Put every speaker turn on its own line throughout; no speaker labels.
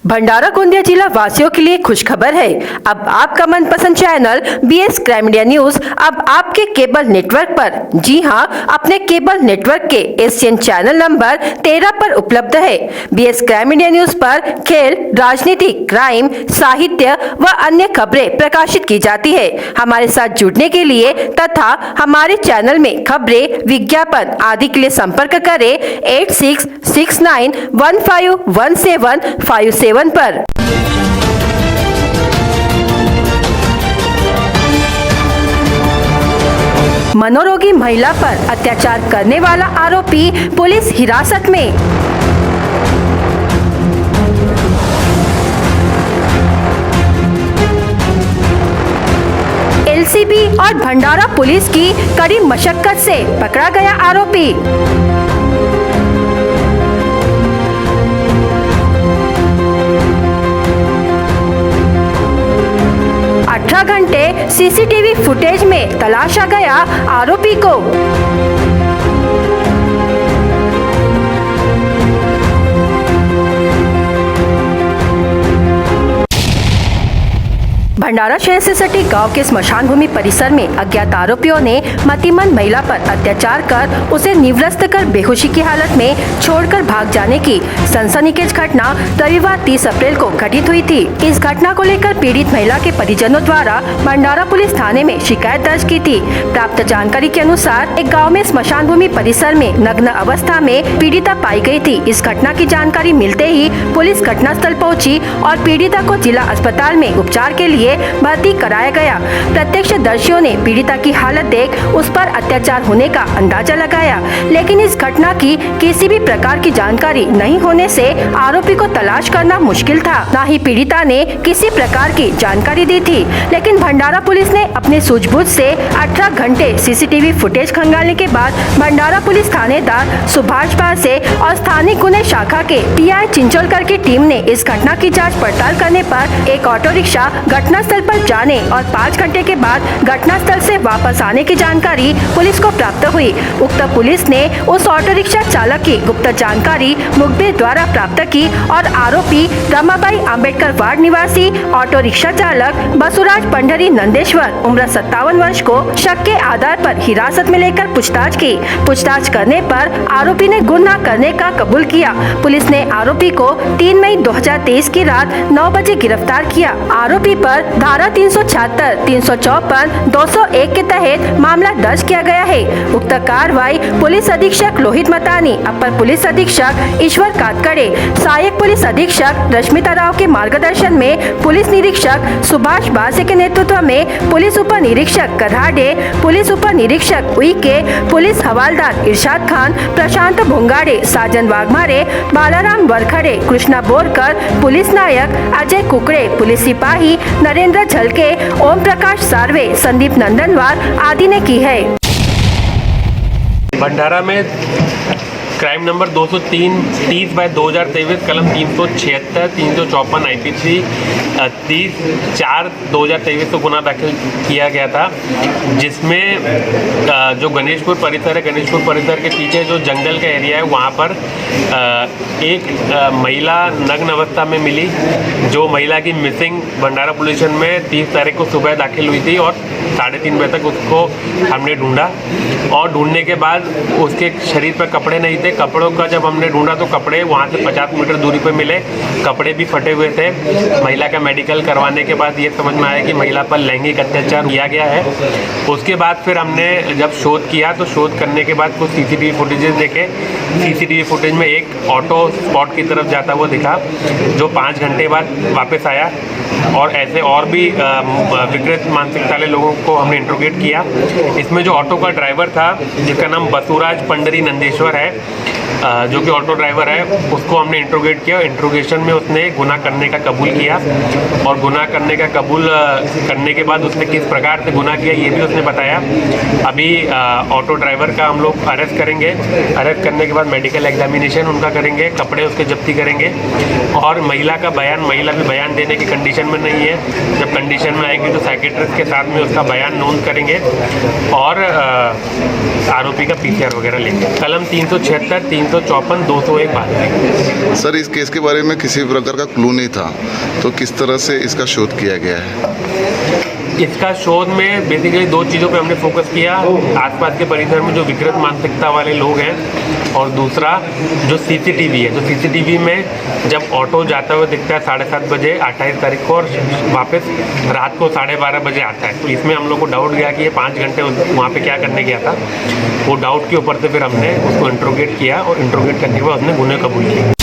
भंडारा गोंदिया जिला वासियों के लिए खुशखबर है। अब आपका मनपसंद channel BS crime India news अब आपके केबल नेटवर्क पर, जी हां, अपने केबल नेटवर्क के एशियन चैनल नंबर 13 पर उपलब्ध है। BS क्राइम इंडिया न्यूज पर खेल, राजनीति, क्राइम, साहित्य व अन्य खबरें प्रकाशित की जाती है। हमारे साथ जुड़ने के लिए तथा हमारे चैनल में खबरें, विज्ञापन आदि के लिए संपर्क करें 8669151757 पर। मनोरोगी महिला पर अत्याचार करने वाला आरोपी पुलिस हिरासत में। LCB और भंडारा पुलिस की कड़ी मशक्कत से पकड़ा गया आरोपी। 18 घंटे CCTV फुटेज में तलाशा गया आरोपी को। भंडारा शहर से सटे गांव के स्मशान भूमि परिसर में अज्ञात आरोपियों ने मतिमंद महिला पर अत्याचार कर उसे निवृत्त कर बेहोशी की हालत में छोड़कर भाग जाने की सनसनीखेज घटना रविवार 30 अप्रैल को घटित हुई थी। इस घटना को लेकर पीड़ित महिला के परिजनों द्वारा भंडारा पुलिस थाने में शिकायत दर्ज की थी। प्राप्त जानकारी के अनुसार एक गाँव में स्मशान भूमि परिसर में नग्न अवस्था में पीड़िता पाई गयी थी। इस घटना की जानकारी मिलते ही पुलिस घटनास्थल पहुँची और पीड़िता को जिला अस्पताल में उपचार के लिए भर्ती कराया गया। प्रत्यक्षदर्शियों ने पीड़िता की हालत देख उस पर अत्याचार होने का अंदाजा लगाया, लेकिन इस घटना की किसी भी प्रकार की जानकारी नहीं होने से आरोपी को तलाश करना मुश्किल था। न ही पीड़िता ने किसी प्रकार की जानकारी दी थी, लेकिन भंडारा पुलिस ने अपने सूझबूझ से 18 घंटे CCTV फुटेज खंगालने के बाद भंडारा पुलिस थानेदार सुभाष पासे और स्थानीय गुने शाखा के PI चिंचोलकर की टीम ने इस घटना की जाँच पड़ताल करने पर एक ऑटो रिक्शा घटनास्थल पर जाने और 5 घंटे के बाद घटनास्थल से वापस आने की जानकारी पुलिस को प्राप्त हुई। उक्त पुलिस ने उस ऑटो रिक्शा चालक की गुप्त जानकारी मुखबिर द्वारा प्राप्त की और आरोपी रमाबाई अंबेडकर वार्ड निवासी ऑटो रिक्शा चालक बसुराज पंडरी नंदेश्वर उम्र 57 वर्ष को शक के आधार पर हिरासत में लेकर पूछताछ की। पूछताछ करने पर आरोपी ने गुनाह करने का कबूल किया। पुलिस ने आरोपी को 3 मई 2023 की रात 9 बजे गिरफ्तार किया। आरोपी पर धारा 376, 354, 201 के तहत मामला दर्ज किया गया है। उक्त कार्रवाई पुलिस अधीक्षक लोहित मतानी, अपर पुलिस अधीक्षक ईश्वर कातकड़े, सहायक पुलिस अधीक्षक रश्मिता राव के मार्गदर्शन में पुलिस निरीक्षक सुभाष बासे के नेतृत्व में पुलिस उप निरीक्षक कधाडे, पुलिस उप निरीक्षक उइके, पुलिस हवालदार इरशाद खान, प्रशांत भोंगाड़े, साजन वाघमारे, बालाराम वरखड़े, कृष्णा बोरकर, पुलिस नायक अजय कुकड़े, पुलिस सिपाही नरेंद्र झलके, ओम प्रकाश सार्वे, संदीप नंदनवार आदि ने की है।
भंडारा में क्राइम नंबर 230/2023 कलम 376, 354 IPC 30/4/2023 को गुना दाखिल किया गया था, जिसमें जो गणेशपुर परिसर है, गणेशपुर परिसर के पीछे जो जंगल का एरिया है वहाँ पर एक महिला नग्न अवस्था में मिली। जो महिला की मिसिंग भंडारा पुलिस स्टेशन में 30 तारीख को सुबह दाखिल हुई थी और 3:30 बजे तक उसको हमने ढूंढा और ढूंढने के बाद उसके शरीर पर कपड़े नहीं थे। कपड़ों का जब हमने ढूंढा तो कपड़े वहाँ से 50 मीटर दूरी पर मिले, कपड़े भी फटे हुए थे। महिला का मेडिकल करवाने के बाद ये समझ में आया कि महिला पर लैंगिक अत्याचार किया गया है। उसके बाद फिर हमने जब शोध किया तो शोध करने के बाद कुछ CCTV फुटेजेस देखे। CCTV फुटेज में एक ऑटो स्पॉट की तरफ जाता हुआ दिखा जो 5 घंटे बाद वापस आया और ऐसे और भी विकृत मानसिकता वाले लोगों को हमने इंट्रोगेट किया। इसमें जो ऑटो का ड्राइवर था जिसका नाम बसुराज पंडरी नंदेश्वर है, जो कि ऑटो ड्राइवर है, उसको हमने इंट्रोगेट किया। इंट्रोगेशन में उसने गुनाह करने का कबूल किया और गुनाह करने का कबूल करने के बाद उसने किस प्रकार से गुनाह किया ये भी उसने बताया। अभी ऑटो ड्राइवर का हम लोग अरेस्ट करेंगे। अरेस्ट करने के बाद मेडिकल एग्जामिनेशन उनका करेंगे, कपड़े उसके जब्ती करेंगे और महिला का बयान, महिला भी बयान देने की कंडीशन में नहीं है। जब कंडीशन में आएगी तो साइकेट्रिस्ट के साथ में उसका बयान नोट करेंगे और आरोपी का PCR वगैरह लेंगे। कलम 376 175, 354, 201 बात।
सर, इस केस के बारे में किसी प्रकार का क्लू नहीं था, तो किस तरह से इसका शोध किया गया है?
इसका शोध में बेसिकली दो चीज़ों पे हमने फोकस किया। आसपास के परिसर में जो विकृत मानसिकता वाले लोग हैं, और दूसरा जो सीसीटीवी है। जो सीसीटीवी में जब ऑटो जाता हुआ दिखता है 7:30 बजे 28 तारीख को, और वापस रात को 12:30 बजे आता है, तो इसमें हम लोग को डाउट गया कि ये 5 घंटे वहाँ पे क्या करने गया था। वो डाउट के ऊपर से फिर हमने उसको इंट्रोगेट किया, और इंट्रोगेट करने के बाद उसने गुनाह कबूल किया।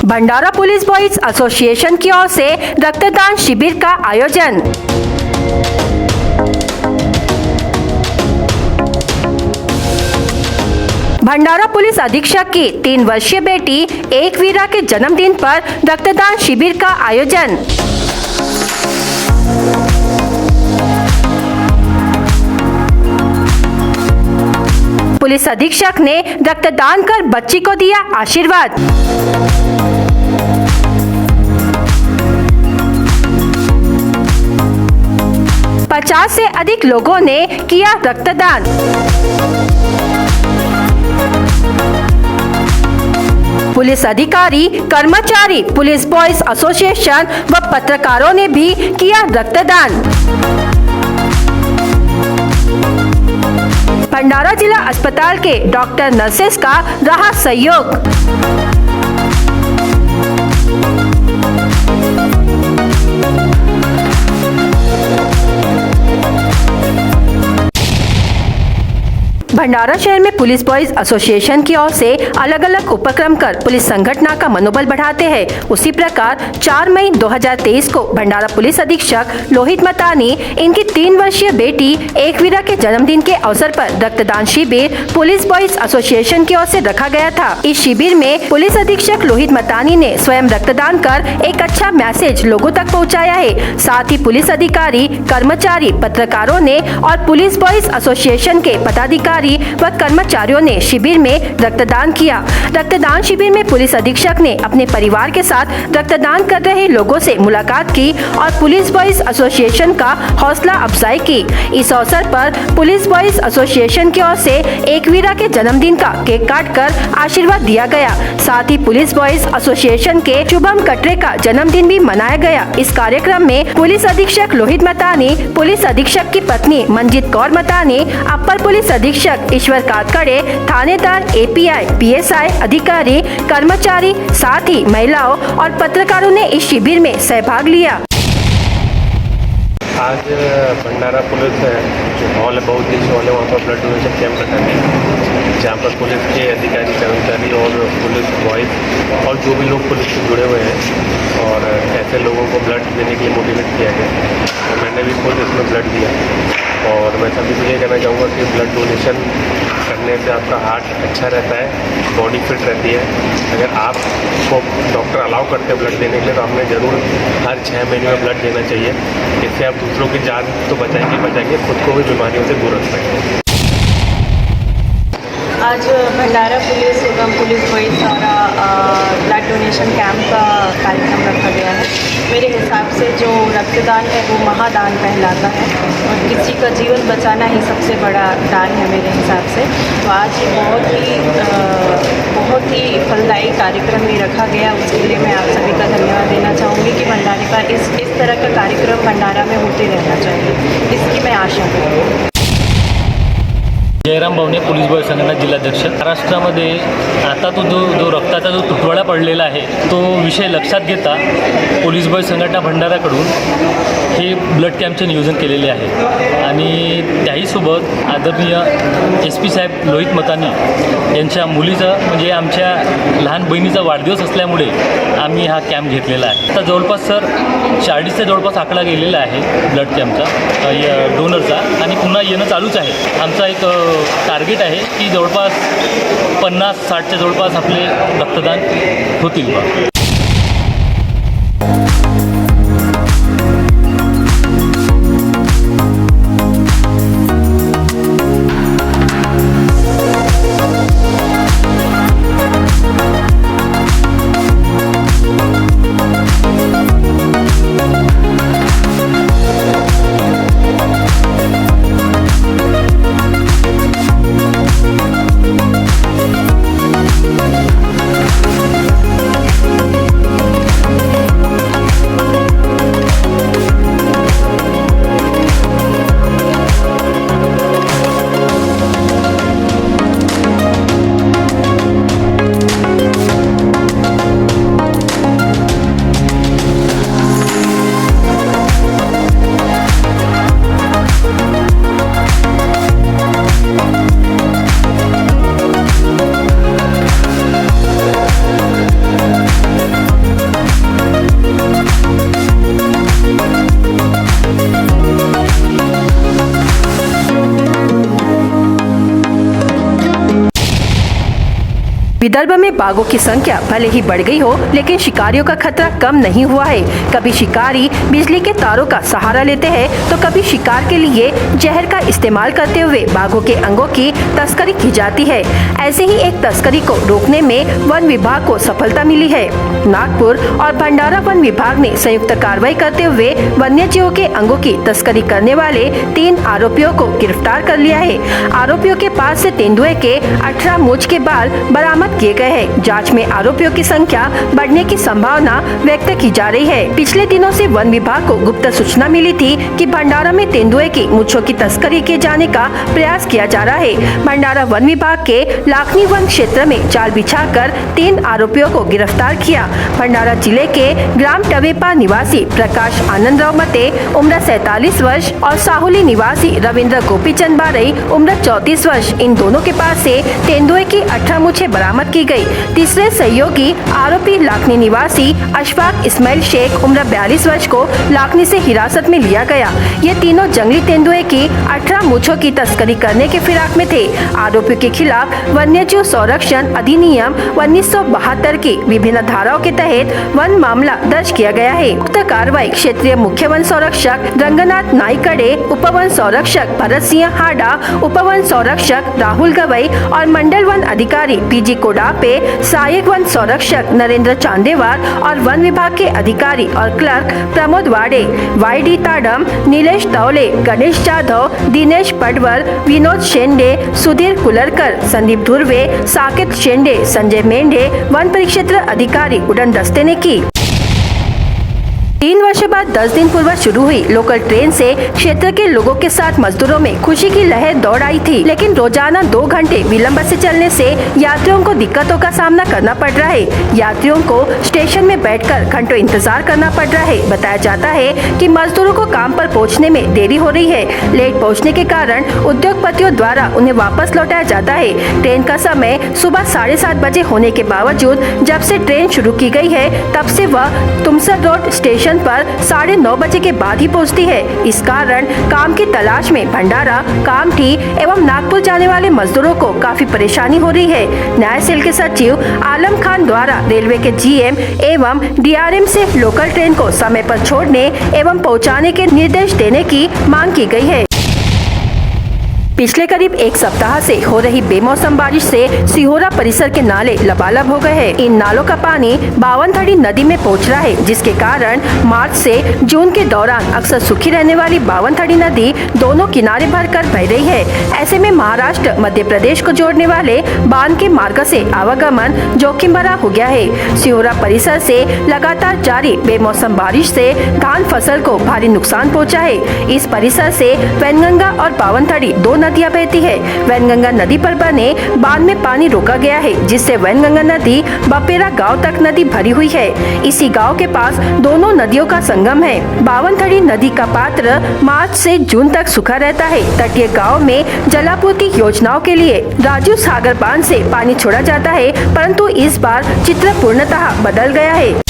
भंडारा पुलिस बॉयज एसोसिएशन की ओर से रक्तदान शिविर का आयोजन। भंडारा पुलिस अधीक्षक की 3 वर्षीय बेटी एकवीरा के जन्मदिन पर रक्तदान शिविर का आयोजन। पुलिस अधीक्षक ने रक्तदान कर बच्ची को दिया आशीर्वाद। पचास से अधिक लोगों ने किया रक्तदान। पुलिस अधिकारी, कर्मचारी, पुलिस बॉयज एसोसिएशन व पत्रकारों ने भी किया रक्तदान। भंडारा जिला अस्पताल के डॉक्टर नर्सेस का रहा सहयोग। भंडारा शहर में पुलिस बॉयज एसोसिएशन की ओर से अलग अलग उपक्रम कर पुलिस संगठन का मनोबल बढ़ाते हैं। उसी प्रकार 4 मई 2023 को भंडारा पुलिस अधीक्षक लोहित मतानी इनकी 3 वर्षीय बेटी एकवीरा के जन्मदिन के अवसर पर रक्तदान शिविर पुलिस बॉयज एसोसिएशन की ओर से रखा गया था। इस शिविर में पुलिस अधीक्षक लोहित मतानी ने स्वयं रक्तदान कर एक अच्छा मैसेज लोगों तक पहुँचाया है। साथ ही पुलिस अधिकारी, कर्मचारी, पत्रकारों ने और पुलिस बॉयज एसोसिएशन के पदाधिकारी व कर्मचारियों ने शिविर में रक्तदान किया। रक्तदान शिविर में पुलिस अधीक्षक ने अपने परिवार के साथ रक्तदान कर रहे लोगों से मुलाकात की और पुलिस बॉयज एसोसिएशन का हौसला अफजाई की। इस अवसर पर पुलिस बॉयज एसोसिएशन की ओर से एकवीरा के जन्मदिन का केक काटकर आशीर्वाद दिया गया। साथ ही पुलिस बॉयज एसोसिएशन के शुभम कटरे का जन्मदिन भी मनाया गया। इस कार्यक्रम में पुलिस अधीक्षक लोहित मतानी, पुलिस अधीक्षक की पत्नी मंजित कौर मतानी, अपर पुलिस अधीक्षक ईश्वर कातकड़े, थानेदार, एपीआई, पीएसआई, अधिकारी, कर्मचारी, साथ ही महिलाओं और पत्रकारों ने इस शिविर में सहभाग लिया।
आज भंडारा पुलिस जो हॉल है, बहुत देश हॉल है, वहाँ पर ब्लड डोनेशन कैंप रखा गया, जहाँ पर पुलिस के अधिकारी, कर्मचारी और पुलिस बॉयज और जो भी लोग पुलिस से जुड़े हुए हैं और ऐसे लोगों को ब्लड देने के लिए मोटिवेट किया गया। तो मैंने भी खुद इसमें ब्लड दिया, और मैं सभी को ये कहना चाहूँगा कि ब्लड डोनेशन करने से आपका हार्ट अच्छा रहता है, बॉडी फिट रहती है। अगर आपको डॉक्टर अलाउ करते हैं ब्लड देने के लिए, तो आपने ज़रूर हर 6 महीने में ब्लड देना चाहिए। इससे आप दूसरों की जान तो बचाएंगे, खुद को भी बीमारियों से दूर रख पाएंगे।
आज भंडारा पुलिस एवं पुलिस बॉयज द्वारा ब्लड डोनेशन कैंप का कार्यक्रम रखा गया है। मेरे हिसाब से जो रक्तदान है वो महादान कहलाता है, और किसी का जीवन बचाना ही सबसे बड़ा दान है मेरे हिसाब से। तो आज ये बहुत ही फलदायी कार्यक्रम भी रखा गया, उसके लिए मैं आप सभी का धन्यवाद देना चाहूँगी कि भंडारे का इस तरह का कार्यक्रम भंडारा में होते रहना चाहिए, इसकी मैं आशा करती हूँ।
जयराम भावने, पोलीस बॉय संघटना जिल्हाध्यक्ष। महाराष्ट्रामध्ये आता तो जो रक्ताचा जो तुटवडा पडलेला आहे, तो विषय लक्षात घेता पोलीस बॉय संघटना भंडाराकडून हे ब्लड कॅम्पचे नियोजन केलेले आहे, आणि त्याहीसोबत आदरणीय SP साहेब लोहित मतानी यांच्या मुलीचा म्हणजे आमच्या लहान बहिणीचा वाढदिवस असल्यामुळे आम्ही हा कॅम्प घेतलेला आहे। आता जवळपास सर 40च्या जवळपास आकडा गेलेला आहे ब्लड कॅम्पचा, डोनरचा, आणि पुन्हा येणं चालूच आहे। आमचा एक टार्गेट आहे की जवळपास 50-60च्या जवळपास आपले रक्तदान होतील।
विदर्भ में बाघों की संख्या भले ही बढ़ गई हो, लेकिन शिकारियों का खतरा कम नहीं हुआ है। कभी शिकारी बिजली के तारों का सहारा लेते हैं, तो कभी शिकार के लिए जहर का इस्तेमाल करते हुए बाघों के अंगों की तस्करी की जाती है। ऐसे ही एक तस्करी को रोकने में वन विभाग को सफलता मिली है। नागपुर और भंडारा वन विभाग ने संयुक्त कार्रवाई करते हुए वन्यजीवों के अंगों की तस्करी करने वाले 3 आरोपियों को गिरफ्तार कर लिया है। आरोपियों के पास से तेंदुए के 18 मूंछ के बाल बरामद किए गए हैं। जांच में आरोपियों की संख्या बढ़ने की संभावना व्यक्त की जा रही है। पिछले दिनों से वन विभाग को गुप्त सूचना मिली थी कि भंडारा में तेंदुए की मूंछों की तस्करी किए जाने का प्रयास किया जा रहा है। भंडारा वन विभाग के लाखनी वन क्षेत्र में जाल बिछाकर 3 आरोपियों को गिरफ्तार किया। भंडारा जिले के ग्राम टवेपा निवासी प्रकाश आनंदराव मते उम्र 47 वर्ष और साहुली निवासी रविंद्र गोपीचंद बारई उम्र 34 वर्ष, इन दोनों के पास से तेंदुए की 18 मूंछें बरामद की गई। तीसरे सहयोगी आरोपी लाखनी निवासी अशफाक इस्माइल शेख उम्र 42 वर्ष को लाखनी से हिरासत में लिया गया। ये तीनों जंगली तेंदुए की 18 मूंछों की तस्करी करने के फिराक में थे। आरोपियों के खिलाफ वन्यजीव संरक्षण अधिनियम 1972 की विभिन्न धाराओं के तहत वन मामला दर्ज किया गया है। उक्त कार्रवाई क्षेत्रीय मुख्य वन संरक्षक रंगनाथ नाइकडे, उपवन संरक्षक भरत सिंह हाडा, उपवन संरक्षक राहुल गवई और मंडल वन अधिकारी पीजी कोडापे, सहायक वन संरक्षक नरेंद्र चांदेवार और वन विभाग के अधिकारी और क्लर्क प्रमोद वाडे, वाईडी ताडम, नीलेश तौले, गणेश जाधव, दिनेश पडवल, विनोद शेंडे, सुधीर कुलरकर, संदीप धुर्वे, साकेत शेंडे, संजय मेंढे, वन परिक्षेत्र अधिकारी उड़न दस्ते ने की। 3 वर्ष बाद 10 दिन पूर्व शुरू हुई लोकल ट्रेन से क्षेत्र के लोगों के साथ मजदूरों में खुशी की लहर दौड़ आई थी, लेकिन रोजाना 2 घंटे विलंब से चलने से यात्रियों को दिक्कतों का सामना करना पड़ रहा है। यात्रियों को स्टेशन में बैठकर घंटों इंतजार करना पड़ रहा है। बताया जाता है कि मजदूरों को काम पर पहुंचने में देरी हो रही है। लेट पहुंचने के कारण उद्योगपतियों द्वारा उन्हें वापस लौटाया जाता है। ट्रेन का समय सुबह 7:30 बजे होने के बावजूद जब से ट्रेन शुरू की गई है, तब से वह तुमसर रोड स्टेशन पर 9:30 बजे के बाद ही पहुंचती है। इस कारण काम की तलाश में भंडारा, कामठी एवं नागपुर जाने वाले मजदूरों को काफी परेशानी हो रही है। न्याय सेल के सचिव आलम खान द्वारा रेलवे के जीएम एवं डीआरएम से लोकल ट्रेन को समय पर छोड़ने एवं पहुंचाने के निर्देश देने की मांग की गई है। पिछले करीब 1 सप्ताह से हो रही बेमौसम बारिश से सिहोरा परिसर के नाले लबालब हो गए हैं। इन नालों का पानी बावनथड़ी नदी में पहुंच रहा है, जिसके कारण मार्च से जून के दौरान अक्सर सूखी रहने वाली बावनथड़ी नदी दोनों किनारे भरकर बह रही है। ऐसे में महाराष्ट्र मध्य प्रदेश को जोड़ने वाले बांध के मार्ग से आवागमन जोखिम भरा हो गया है। सिहोरा परिसर से लगातार जारी बेमौसम बारिश से धान फसल को भारी नुकसान पहुँचा है। इस परिसर से वैनगंगा और बावनथड़ी 2 नदियां बहती है। वैनगंगा नदी पर बने बांध में पानी रोका गया है, जिससे वैनगंगा नदी बपेरा गांव तक नदी भरी हुई है। इसी गांव के पास दोनों नदियों का संगम है। बावनथड़ी नदी का पात्र मार्च से जून तक सूखा रहता है। तटीय गांव में जलापूर्ति योजनाओं के लिए राजीव सागर बांध से पानी छोड़ा जाता है, परंतु इस बार चित्र पूर्णतः बदल गया है।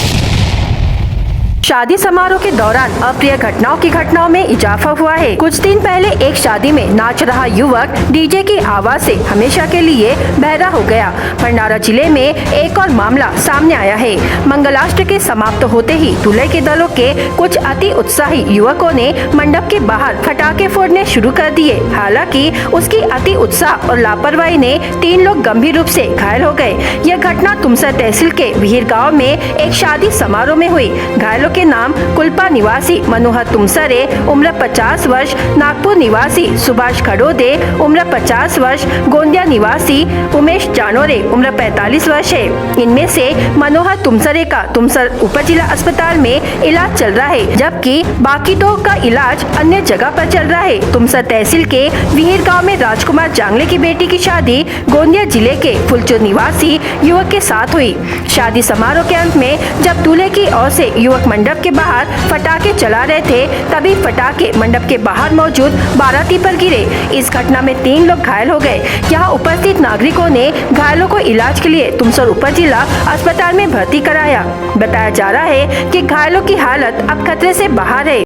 शादी समारोह के दौरान अप्रिय घटनाओं में इजाफा हुआ है। कुछ दिन पहले एक शादी में नाच रहा युवक डीजे की आवाज से हमेशा के लिए बहरा हो गया। भंडारा जिले में एक और मामला सामने आया है। मंगलाष्टमी के समाप्त होते ही दूल्हे के दलों के कुछ अति उत्साही युवकों ने मंडप के बाहर पटाखे फोड़ने शुरू कर दिए। हालांकि उसकी अति उत्साह और लापरवाही ने 3 लोग गंभीर रूप से घायल हो गए। यह घटना तुमसर तहसील के विहिर गाँव में एक शादी समारोह में हुई। घायलों के नाम कुलपा निवासी मनोहर तुमसरे उम्र 50 वर्ष, नागपुर निवासी सुभाष खड़ोदे उम्र 50 वर्ष, गोंदिया निवासी उमेश जानोरे उम्र 45 वर्ष है। इनमें से मनोहर तुमसरे का तुमसर उप जिला अस्पताल में इलाज चल रहा है, जबकि बाकी 2 का इलाज अन्य जगह पर चल रहा है। तुमसर तहसील के विहिर गाँव में राजकुमार जांगले की बेटी की शादी गोंदिया जिले के फुलचुर निवासी युवक के साथ हुई। शादी समारोह के अंत में जब दूल्हे की ओर से युवक मंडप के बाहर पटाखे चला रहे थे, तभी पटाखे मंडप के बाहर मौजूद बाराती पर गिरे। इस घटना में 3 लोग घायल हो गए। यहाँ उपस्थित नागरिकों ने घायलों को इलाज के लिए तुमसर उप जिला अस्पताल में भर्ती कराया। बताया जा रहा है कि घायलों की हालत अब खतरे से बाहर है।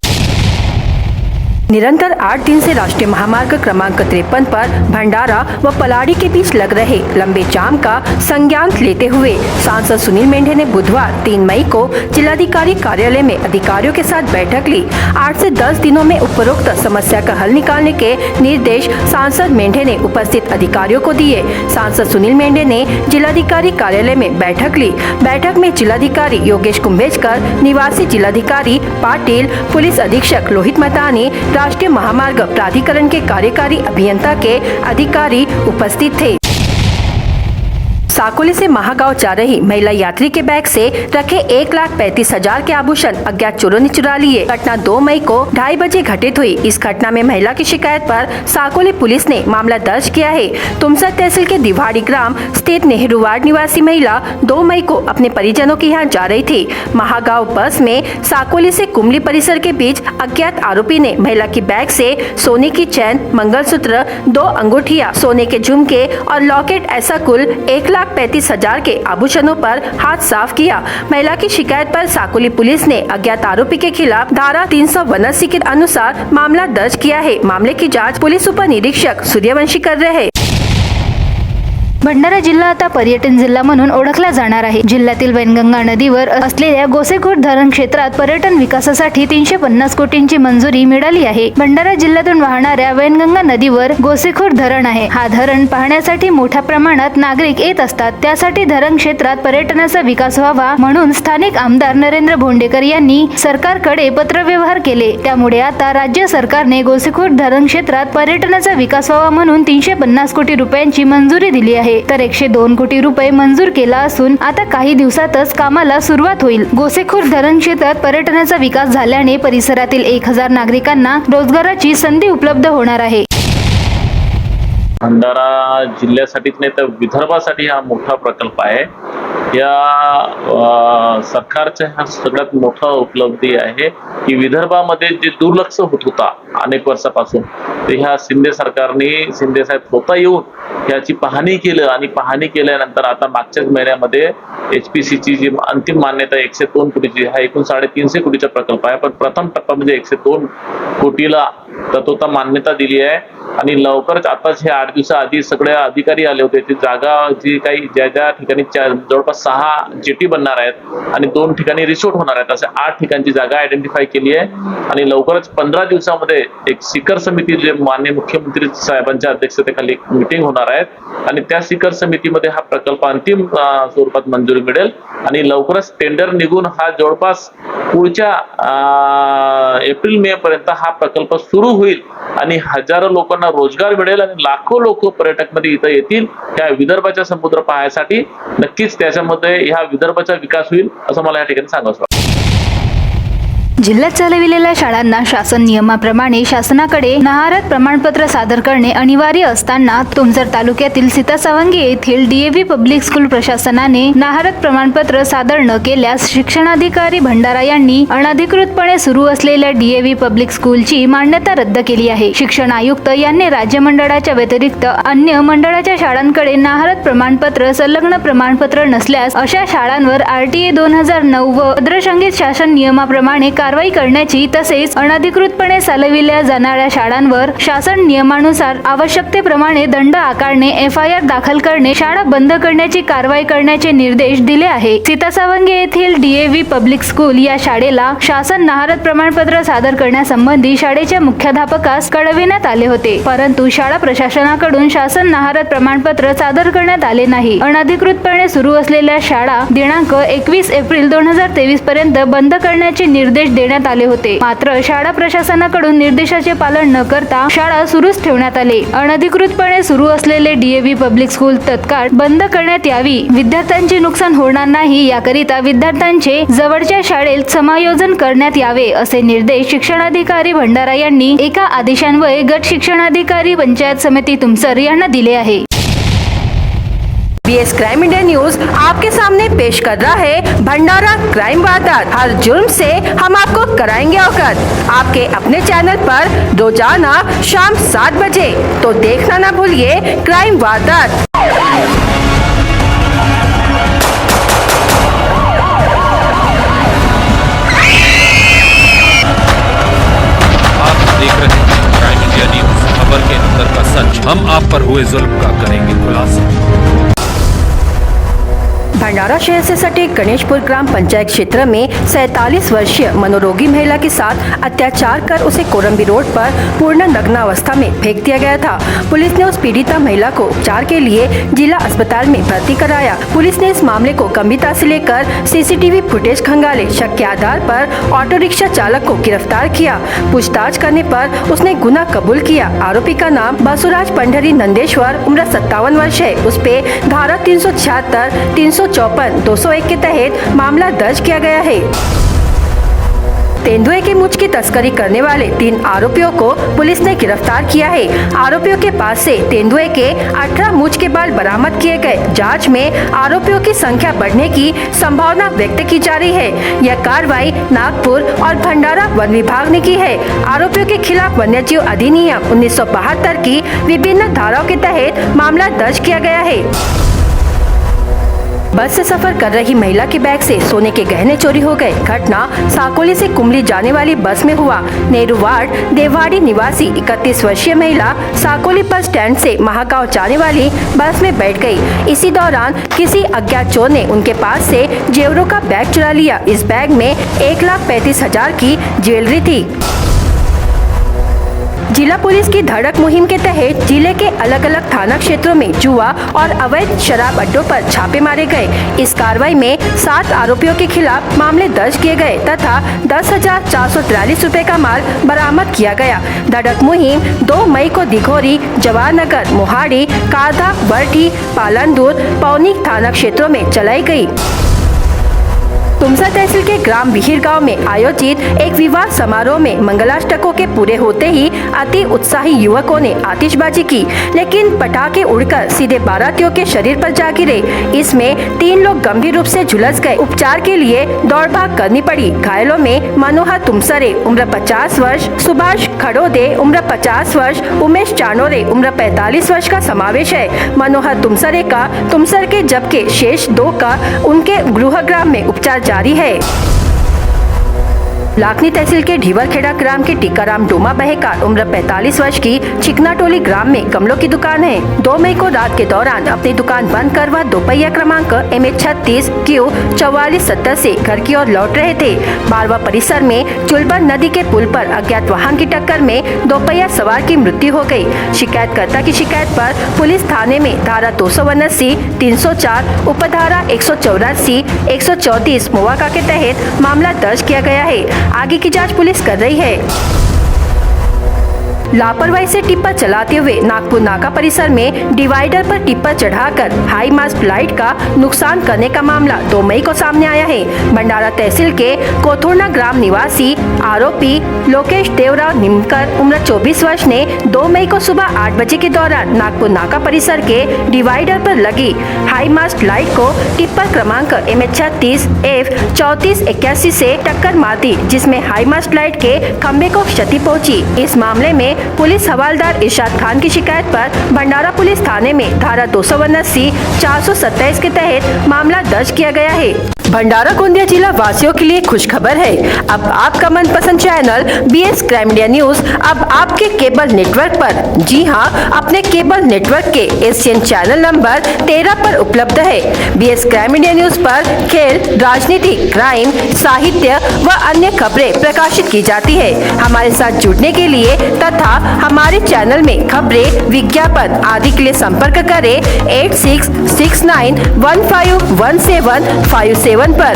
निरंतर 8 दिन से राष्ट्रीय महामार्ग क्रमांक 53 पर भंडारा व पलाड़ी के बीच लग रहे लंबे जाम का संज्ञान लेते हुए सांसद सुनील मेंढे ने बुधवार 3 मई को जिलाधिकारी कार्यालय में अधिकारियों के साथ बैठक ली। 8 से 10 दिनों में उपरोक्त समस्या का हल निकालने के निर्देश सांसद मेंढे ने उपस्थित अधिकारियों को दिए। सांसद सुनील मेंढे ने जिलाधिकारी कार्यालय में बैठक ली। बैठक में जिलाधिकारी योगेश कुंभेजकर, निवासी जिलाधिकारी पाटिल, पुलिस अधीक्षक लोहित मतानी, राष्ट्रीय महामार्ग प्राधिकरण के कार्यकारी अभियंता के अधिकारी उपस्थित थे। साकोली से महागांव जा रही महिला यात्री के बैग से रखे 1,35,000 के आभूषण अज्ञात चोरों ने चुरा लिए। घटना 2 मई को 2:30 बजे घटित हुई। इस घटना में महिला की शिकायत पर साकोली पुलिस ने मामला दर्ज किया है। तुमसर तहसील के दिवाड़ी ग्राम स्थित नेहरू वार्ड निवासी महिला 2 मई को अपने परिजनों के यहाँ जा रही थी। महागांव बस में साकोली से कुमली परिसर के बीच अज्ञात आरोपी ने महिला की बैग से सोने की चैन, मंगलसूत्र, 2 अंगूठियां, सोने के झुमके और लॉकेट ऐसा कुल 1,35,000 के आभूषणों पर हाथ साफ किया। महिला की शिकायत पर साकोली पुलिस ने अज्ञात आरोपी के खिलाफ धारा 379 के अनुसार मामला दर्ज किया है। मामले की जांच पुलिस उप निरीक्षक सूर्यवंशी कर रहे हैं।
भंडारा जिल्हा आता पर्यटन जिल्हा म्हणून ओळखला जाणार आहे। जिल्ह्यातील वैनगंगा नदीवर असलेल्या गोसेखुर्द धरण क्षेत्रात पर्यटन विकासासाठी 350 कोटींची मंजुरी मिळाली आहे। भंडारा जिल्ह्यातून वाहणाऱ्या वैनगंगा नदीवर गोसेखुर्द धरण आहे। हा धरण पाहण्यासाठी मोठ्या प्रमाणात नागरिक येत असतात। त्यासाठी धरण क्षेत्रात पर्यटनाचा विकास व्हावा म्हणून स्थानिक आमदार नरेंद्र भोंडेकर यांनी सरकारकडे पत्रव्यवहार केले। त्यामुळे आता राज्य सरकारने गोसेखुर्द धरण क्षेत्रात पर्यटनाचा विकास व्हावा म्हणून 350 कोटी रुपयांची मंजुरी दिली आहे। तर 102 कोटी रुपये मंजूर केला असून आता काही दिवसातच कामाला सुरुवात होईल। गोसेखुर्द धरण क्षेत्रात पर्यटनाचा विकास झाल्याने परिसरातील 1000 नागरिकांना रोजगाराची संधी उपलब्ध होणार आहे।
भंडारा जिल्ह्यासाठीच नाही तर विदर्भासाठी हा मोठा प्रकल्प आहे। या सरकारच्या हा सगळ्यात मोठा उपलब्धी आहे की विदर्भामध्ये जे दुर्लक्ष होत होता अनेक वर्षापासून ते ह्या शिंदे सरकारने, शिंदे साहेब स्वतः येऊन याची पाहणी केलं आणि पाहणी केल्यानंतर आता मागच्याच महिन्यामध्ये HPCची जी अंतिम मान्यता 102 कोटीची हा एकूण 350 कोटीचा प्रकल्प आहे। पण प्रथम टप्पा म्हणजे 102 कोटीला तत्वता मान्यता दिली आहे आणि लवकरच आताच हे 8 दिवसाआधी सगळे अधिकारी आले होते। ती जागा जी काही ज्या ठिकाणी जवळपास 6 जेटी बनणार आहेत आणि 2 ठिकाणी रिसोर्ट होणार आहेत असे 8 ठिकाणची जागा आयडेंटिफाय केली आहे आणि लवकरच 15 दिवसामध्ये एक शिखर समिती जे माननीय मुख्यमंत्री साहेबांच्या अध्यक्षतेखाली एक मीटिंग होणार आहे आणि त्या शिखर समितीमध्ये हा प्रकल्प अंतिम स्वरूपात मंजुरी मिळेल आणि लवकरच टेंडर निघून हा जवळपास पुढच्या एप्रिल मे पर्यंत हा प्रकल्प सुरू होईल आणि हजारो लोकांना रोजगार मिळेल आणि लाखो लोक पर्यटक मध्ये इथं येतील त्या विदर्भाच्या समुद्र पाहण्यासाठी। नक्कीच त्याच्यामध्ये ह्या विदर्भाचा विकास होईल असं मला या ठिकाणी सांगायचं वाटतं।
जिल्ह्यात चालविलेल्या शाळांना शासन नियमाप्रमाणे शासनाकडे नहारत प्रमाणपत्र सादर करणे अनिवार्य असताना तुमसर तालुक्यातील सीतासावंगी येथील DAV पब्लिक स्कूल प्रशासनाने नहारत प्रमाणपत्र सादर न केल्यास शिक्षणाधिकारी भंडारा यांनी अनधिकृतपणे सुरू असलेल्या DAV पब्लिक स्कूलची मान्यता रद्द केली आहे। शिक्षण आयुक्त यांनी राज्य मंडळाच्या व्यतिरिक्त अन्य मंडळाच्या शाळांकडे नहारत प्रमाणपत्र संलग्न प्रमाणपत्र नसल्यास अशा शाळांवर RTA 2009 व पद्रसंहित शासन नियमाप्रमाणे कारवाई करण्याची तसेच अनधिकृतपणे चालविल्या जाणाऱ्या शाळांवर शासन नियमानुसार आवश्यकतेप्रमाणे दंड आकारणे, FIR दाखल करणे, शाळा बंद करण्याची कारवाई करण्याचे निर्देश दिले आहे। सीतासावंगी येथील DAV पब्लिक स्कूल या शाळेला शासन नहारत प्रमाणपत्र सादर करण्यासंबंधी शाळेच्या मुख्याध्यापकास कळविण्यात आले होते, परंतु शाळा प्रशासनाकडून शासन नहारत प्रमाणपत्र सादर करण्यात आले नाही। अनधिकृतपणे सुरू असलेल्या शाळा दिनांक 21 एप्रिल 2023 पर्यंत बंद करण्याचे निर्देश देण्यात आले होते, मात्र शाळा प्रशासनाकडून निर्देशाचे पालन न करता शाळा सुरूच ठेवण्यात आले। अनधिकृतपणे सुरू असलेले DAV पब्लिक स्कूल तत्काळ बंद करण्यात यावी, विद्यार्थ्यांचे नुकसान होणार नाही याकरिता विद्यार्थ्यांचे जवळच्या शाळेत समायोजन करण्यात यावे असे निर्देश शिक्षणाधिकारी भंडारा यांनी एका आदेशान्वये गट शिक्षणाधिकारी पंचायत समिती तुमसर यांना दिले आहे।
BS क्राइम इंडिया न्यूज आपके सामने पेश कर रहा है भंडारा क्राइम वारदात। हर जुर्म से हम आपको कराएंगे अवगत। आपके अपने चैनल पर रोजाना शाम 7 बजे, तो देखना ना भूलिए क्राइम वारदात।
आप देख रहे हैं हम आप पर हुए जुल्म का करेंगे खुलासा।
भंडारा शहर से सटे गणेशपुर ग्राम पंचायत क्षेत्र में 47 वर्षीय मनोरोगी महिला के साथ अत्याचार कर उसे कोरंबी रोड पर पूर्ण नग्नावस्था में फेंक दिया गया था। पुलिस ने उस पीड़िता महिला को उपचार के लिए जिला अस्पताल में भर्ती कराया। पुलिस ने इस मामले को गंभीरता से लेकर सीसीटीवी फुटेज खंगाले। शक के आधार पर ऑटो रिक्शा चालक को गिरफ्तार किया। पूछताछ करने पर उसने गुनाह कबूल किया। आरोपी का नाम बसुराज पंडरी नंदेश्वर, उम्र 57 वर्ष है। उस पे धारा 376, 354, 201 के तहत मामला दर्ज किया गया है। तेंदुए के मूंछ की तस्करी करने वाले 3 आरोपियों को पुलिस ने गिरफ्तार किया है। आरोपियों के पास से तेंदुए के 18 मूंछ के बाल बरामद किए गए। जांच में आरोपियों की संख्या बढ़ने की संभावना व्यक्त की जा रही है। यह कार्रवाई नागपुर और भंडारा वन विभाग ने की है। आरोपियों के खिलाफ वन्यजीव अधिनियम 1972 की विभिन्न धाराओं के तहत मामला दर्ज किया गया है। बस से सफर कर रही महिला के बैग से सोने के गहने चोरी हो गए। घटना साकोली से कुमली जाने वाली बस में हुआ। नेहरू वार्ड देववाड़ी निवासी 31 वर्षीय महिला साकोली बस स्टैंड से महागांव जाने वाली बस में बैठ गई। इसी दौरान किसी अज्ञात चोर ने उनके पास से जेवरों का बैग चुरा लिया। इस बैग में 1,35,000 की ज्वेलरी थी। जिला पुलिस की धड़क मुहिम के तहत जिले के अलग अलग थाना क्षेत्रों में जुआ और अवैध शराब अड्डों पर छापे मारे गए। इस कार्रवाई में 7 आरोपियों के खिलाफ मामले दर्ज किए गए तथा 10,443 रुपए का माल बरामद किया गया। धड़क मुहिम 2 मई को दिघोरी, जवाहरनगर, मोहाड़ी, कादा, बरठी, पालनदूर, पौनी थाना क्षेत्रों में चलाई गई। तुमसा तहसील के ग्राम विहिर गांव में आयोजित एक विवाह समारोह में मंगलाष्टकों के पूरे होते ही अति उत्साही युवकों ने आतिशबाजी की, लेकिन पटाखे उड़कर सीधे बारातियों के शरीर पर जा गिरे। इसमें 3 लोग गंभीर रूप से झुलस गए। उपचार के लिए दौड़ भाग करनी पड़ी। घायलों में मनोहर तुमसरे, उम्र 50 वर्ष, सुभाष खड़ोदे, उम्र 50 वर्ष, उमेश चानोरे, उम्र 45 वर्ष का समावेश है। मनोहर तुमसरे का तुमसर के जबकि शेष 2 का उनके गृहग्राम में उपचार जारी है। लाखनी तहसील के ढीवरखेड़ा ग्राम के टीकाराम डोमा बहेकार, उम्र 45 वर्ष की चिकनाटोली ग्राम में गमलों की दुकान है। 2 मई को रात के दौरान अपनी दुकान बंद कर वह दोपहिया क्रमांक MH36 Q 4470 से घर की ओर लौट रहे थे। बारवा परिसर में चुलबन नदी के पुल पर अज्ञात वाहन की टक्कर में दोपहिया सवार की मृत्यु हो गई। शिकायतकर्ता की शिकायत पर पुलिस थाने में धारा 279, 304, उपधारा 184, 134 मुआवजा के तहत मामला दर्ज किया गया है। आगे की जांच पुलिस कर रही है। लापरवाही से टिप्पर चलाते हुए नागपुर नाका परिसर में डिवाइडर पर टिप्पर चढ़ाकर हाई मास्ट लाइट का नुकसान करने का मामला 2 मई को सामने आया है। भंडारा तहसील के कोथुरना ग्राम निवासी आरोपी लोकेश देवराव निमकर, उम्र 24 वर्ष ने 2 मई को सुबह 8 बजे के दौरान नागपुर नाका परिसर के डिवाइडर पर लगी हाई मास्ट लाइट को टिप्पर क्रमांक MH36 F 3481 से टक्कर मार दी, जिसमें हाई मास्ट लाइट के खंबे को क्षति पहुंची। इस मामले में पुलिस हवालदार इरशाद खान की शिकायत पर भंडारा पुलिस थाने में धारा 279, 427 के तहत मामला दर्ज किया गया है। भंडारा गोंदिया जिला वासियों के लिए खुशखबर है। अब आपका मनपसंद channel BS crime India news अब आपके केबल नेटवर्क पर, जी हां, अपने केबल नेटवर्क के एशियन चैनल नंबर 13 पर उपलब्ध है। BS क्राइम इंडिया न्यूज पर खेल, राजनीति, क्राइम, साहित्य व अन्य खबरें प्रकाशित की जाती है। हमारे साथ जुड़ने के लिए तथा हमारे चैनल में खबरें, विज्ञापन आदि के लिए संपर्क करें 8669151757 पर।